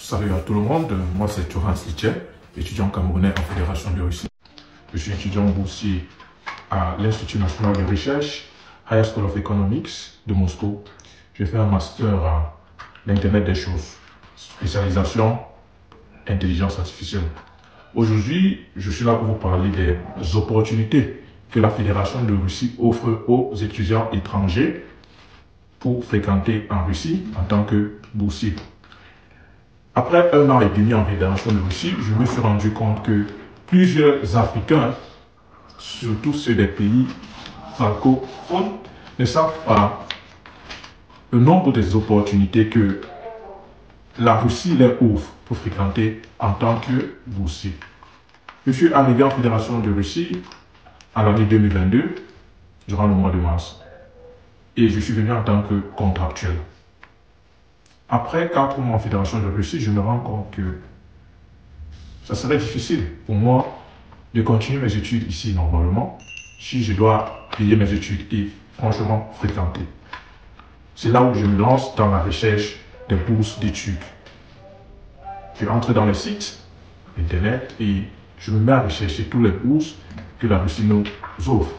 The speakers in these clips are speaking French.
Salut à tout le monde, moi c'est Turan Sitche, étudiant camerounais en Fédération de Russie. Je suis étudiant boursier à l'Institut national de recherche, Higher School of Economics de Moscou. J'ai fait un master à l'Internet des choses, spécialisation intelligence artificielle. Aujourd'hui, je suis là pour vous parler des opportunités que la Fédération de Russie offre aux étudiants étrangers pour fréquenter en Russie en tant que boursier. Après 1 an et demi en Fédération de Russie, je me suis rendu compte que plusieurs Africains, surtout ceux des pays francophones, ne savent pas le nombre des opportunités que la Russie leur ouvre pour fréquenter en tant que boursier. Je suis arrivé en Fédération de Russie à l'année 2022, durant le mois de mars, et je suis venu en tant que contractuel. Après 4 mois en Fédération de Russie, je me rends compte que ça serait difficile pour moi de continuer mes études ici normalement si je dois payer mes études et franchement fréquenter. C'est là où je me lance dans la recherche des bourses d'études. Je entre dans les sites internet et je me mets à rechercher toutes les bourses que la Russie nous offre.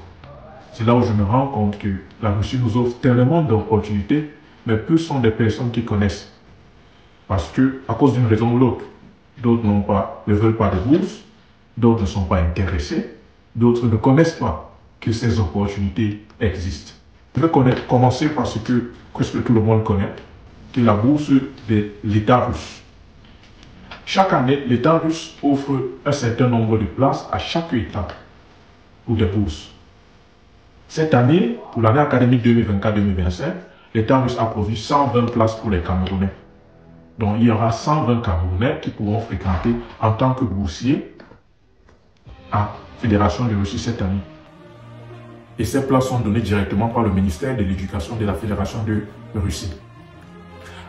C'est là où je me rends compte que la Russie nous offre tellement d'opportunités, mais peu sont des personnes qui connaissent. Parce que, à cause d'une raison ou l'autre, d'autres ne veulent pas de bourse, d'autres ne sont pas intéressés, d'autres ne connaissent pas que ces opportunités existent. Je vais commencer par ce que presque tout le monde connaît, qui est la bourse de l'État russe. Chaque année, l'État russe offre un certain nombre de places à chaque État pour des bourses. Cette année, pour l'année académique 2024-2025, l'État russe a prévu 120 places pour les Camerounais. Donc, il y aura 120 Camerounais qui pourront fréquenter en tant que boursiers à Fédération de Russie cette année. Et ces places sont données directement par le ministère de l'Éducation de la Fédération de Russie.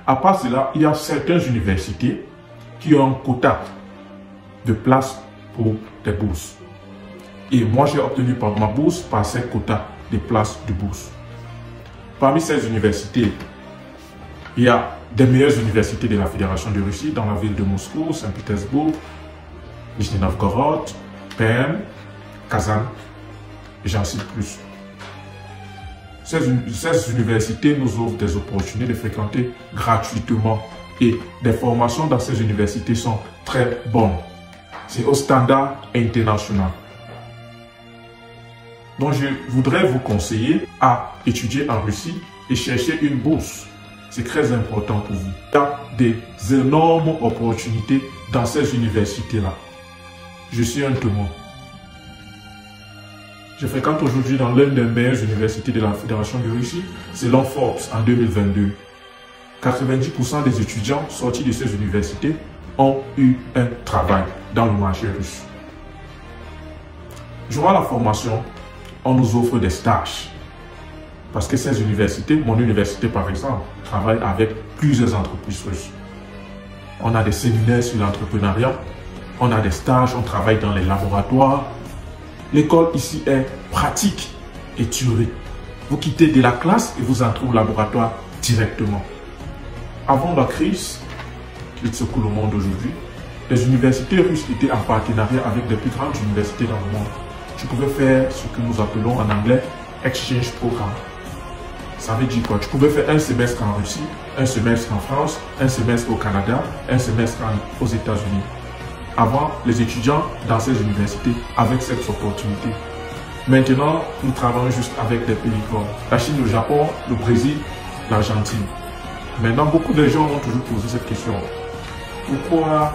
À part cela, il y a certaines universités qui ont un quota de places pour des bourses. Et moi, j'ai obtenu par ma bourse par ces quotas de places de bourse. Parmi ces universités, il y a des meilleures universités de la Fédération de Russie dans la ville de Moscou, Saint-Pétersbourg, Nizhny Novgorod, Perm, Kazan, et j'en cite plus. Ces universités nous offrent des opportunités de fréquenter gratuitement et des formations dans ces universités sont très bonnes. C'est au standard international. Donc je voudrais vous conseiller à étudier en Russie et chercher une bourse. C'est très important pour vous. Il y a des énormes opportunités dans ces universités-là. Je suis un témoin. Je fréquente aujourd'hui dans l'une des meilleures universités de la Fédération de Russie, selon Forbes en 2022. 90% des étudiants sortis de ces universités ont eu un travail dans le marché russe. Durant la formation, on nous offre des stages. Parce que ces universités, mon université par exemple, travaille avec plusieurs entreprises russes. On a des séminaires sur l'entrepreneuriat, on a des stages, on travaille dans les laboratoires. L'école ici est pratique et théorique. Vous quittez de la classe et vous entrez au laboratoire directement. Avant la crise qui secoue le monde aujourd'hui, les universités russes étaient en partenariat avec les plus grandes universités dans le monde. Tu pouvais faire ce que nous appelons en anglais exchange programme. Ça veut dire quoi? Tu pouvais faire un semestre en Russie, un semestre en France, un semestre au Canada, un semestre aux États-Unis. Avant, les étudiants dans ces universités avaient cette opportunité. Maintenant, nous travaillons juste avec des pays comme la Chine, le Japon, le Brésil, l'Argentine. Maintenant, beaucoup de gens ont toujours posé cette question. Pourquoi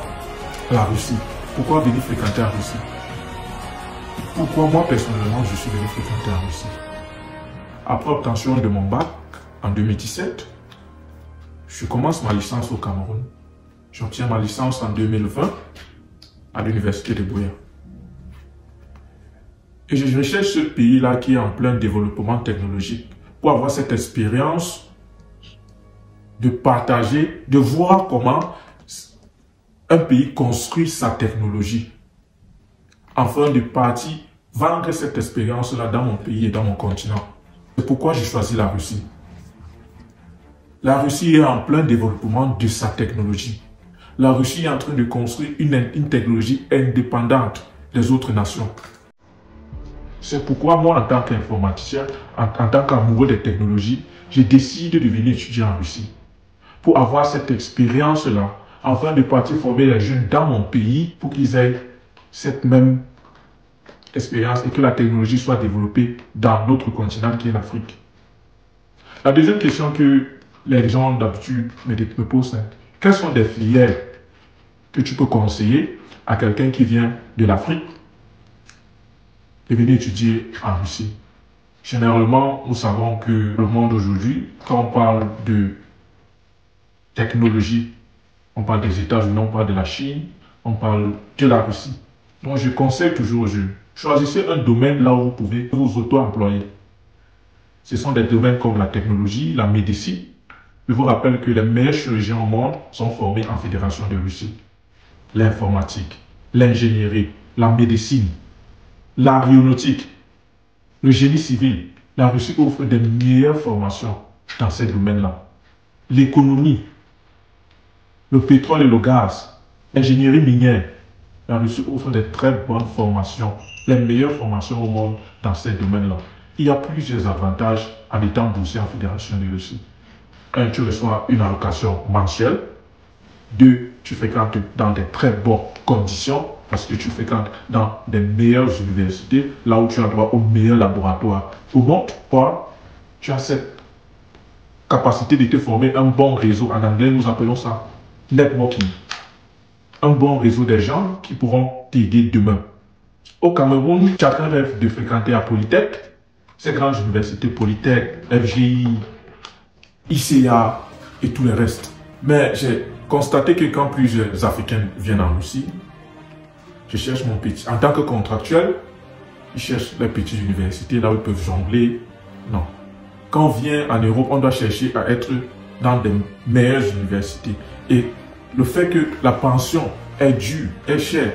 la Russie? Pourquoi venir fréquenter en Russie? Pourquoi moi, personnellement, je suis venu fréquenter en Russie? Après obtention de mon bac en 2017, je commence ma licence au Cameroun. J'obtiens ma licence en 2020 à l'université de Buea. Et je recherche ce pays-là qui est en plein développement technologique pour avoir cette expérience de partager, de voir comment un pays construit sa technologie. Afin de partir vendre cette expérience-là dans mon pays et dans mon continent. C'est pourquoi j'ai choisi la Russie. La Russie est en plein développement de sa technologie. la Russie est en train de construire une technologie indépendante des autres nations. C'est pourquoi moi, en tant qu'informaticien, en tant qu'amoureux des technologies, j'ai décidé de venir étudier en Russie. Pour avoir cette expérience-là, afin de partir former les jeunes dans mon pays pour qu'ils aient cette même expérience et que la technologie soit développée dans notre continent qui est l'Afrique. La deuxième question que les gens d'habitude me posent, c'est quelles sont des filières que tu peux conseiller à quelqu'un qui vient de l'Afrique de venir étudier en Russie? Généralement, nous savons que le monde aujourd'hui, quand on parle de technologie, on parle des États-Unis, on parle de la Chine, on parle de la Russie. Donc je conseille toujours aux jeunes, choisissez un domaine là où vous pouvez vous auto-employer. Ce sont des domaines comme la technologie, la médecine. Je vous rappelle que les meilleurs chirurgiens au monde sont formés en Fédération de Russie. L'informatique, l'ingénierie, la médecine, l'aéronautique, le génie civil. La Russie offre des meilleures formations dans ces domaines-là. L'économie, le pétrole et le gaz, l'ingénierie minière. La Russie offre de très bonnes formations, les meilleures formations au monde dans ces domaines-là. Il y a plusieurs avantages en étant boursier en Fédération de Russie. 1, tu reçois une allocation mensuelle. 2, tu fréquentes dans de très bonnes conditions parce que tu fréquentes dans des meilleures universités, là où tu as droit aux meilleurs laboratoires au monde. 3, tu as cette capacité de te former un bon réseau. En anglais, nous appelons ça networking. Un bon réseau de gens qui pourront t'aider demain. Au Cameroun, chacun rêve de fréquenter à Polytech, ces grandes universités Polytech, FGI, ICA et tout le reste. Mais j'ai constaté que quand plusieurs Africains viennent en Russie, je cherche mon petit. En tant que contractuel, ils cherchent les petites universités là où ils peuvent jongler. Non. Quand on vient en Europe, on doit chercher à être dans des meilleures universités. Et le fait que la pension est due, est chère,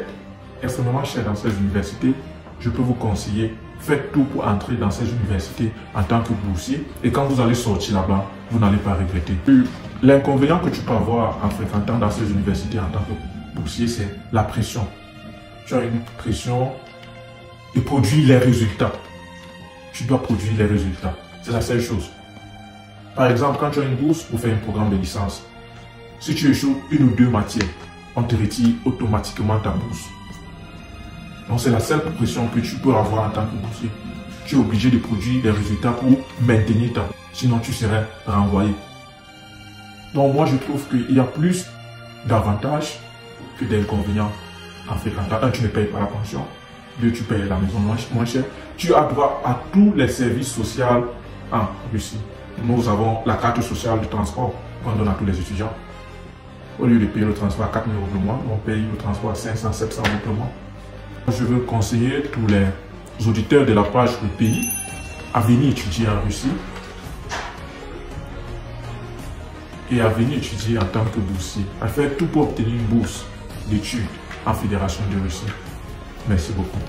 extrêmement chère dans ces universités, je peux vous conseiller, faites tout pour entrer dans ces universités en tant que boursier. Et quand vous allez sortir là-bas, vous n'allez pas regretter. L'inconvénient que tu peux avoir en fréquentant dans ces universités en tant que boursier, c'est la pression. Tu as une pression de produire les résultats. Tu dois produire les résultats. C'est la seule chose. Par exemple, quand tu as une bourse pour faire un programme de licence, si tu échoues une ou deux matières, on te retire automatiquement ta bourse. Donc c'est la seule pression que tu peux avoir en tant que boursier. Tu es obligé de produire des résultats pour maintenir ta bourse. Sinon tu serais renvoyé. Donc moi je trouve qu'il y a plus d'avantages que d'inconvénients en fréquentant. 1, tu ne payes pas la pension. 2, tu payes la maison moins cher. Tu as droit à tous les services sociaux en Russie. Nous avons la carte sociale du transport qu'on donne à tous les étudiants. Au lieu de payer le transport à 4 000 € le mois, on paye le transport à 500, 700 € le mois. Je veux conseiller tous les auditeurs de la page Le Pays à venir étudier en Russie et à venir étudier en tant que boursier, à faire tout pour obtenir une bourse d'études en Fédération de Russie. Merci beaucoup.